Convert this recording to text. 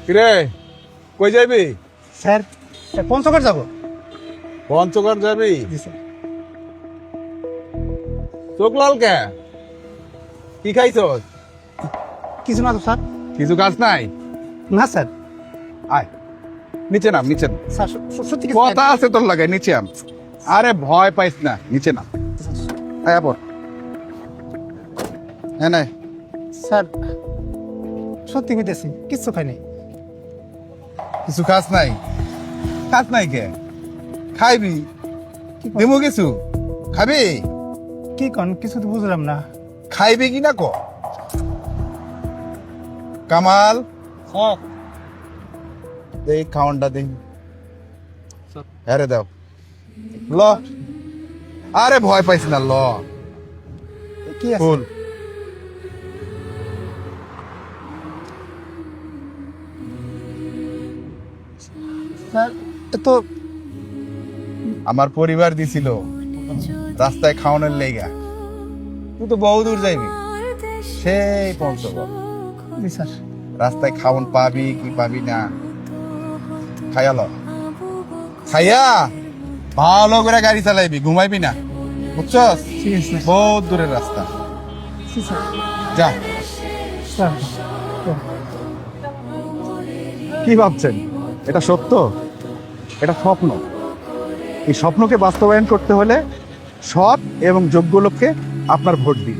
কিরে কই যাবি? স্যার পঞ্চগড় যাব। পঞ্চগড় যাবি? জি স্যার। চোখ লাল কে? কি খাইছস? কিছু না তো স্যার। কিছু কাজ নাই? না স্যার। আয় নিচে নাম, নিচে নাম। স্যার সত্যি কি কথা আছে তোর লাগে, নিচে আম। আরে ভয় পাইস না, নিচে নাম। আয় আপর। হ্যাঁ নাই স্যার সত্যি কইতেছি কিচ্ছু খাই নাই। কিছু কাজ নাই? কাজ নাই কে? খাইবি? দিমু কিছু খাবি? কি কন কিছু তো বুঝলাম না। খাইবি কি না ক? কামাল স্যার দেখ খাওয়ানটা দেখ। আরে দাও ল। আরে ভয় পাইস না, ল। কি আছে? ফুল স্যার তো আমার পরিবার দিছিল রাস্তায় খাওয়ানোর লেগা। তুই তো বহু দূর যাইবি, সেই পঞ্চগড়। জি স্যার। রাস্তায় খাওয়ান পাবি কি পাবি না খাইয়া ল। খাইয়া ভালো করে গাড়ি চালাইবি, ঘুমাইবি না, বুঝছস? ঠিক আছে স্যার। বহুত দূরের রাস্তা। জি স্যার। যা। স্যার কি ভাবছেন এটা সত্য? এটা স্বপ্ন। এই স্বপ্নকে বাস্তবায়ন করতে হলে সৎ এবং যোগ্য লোককে আপনার ভোট দিন।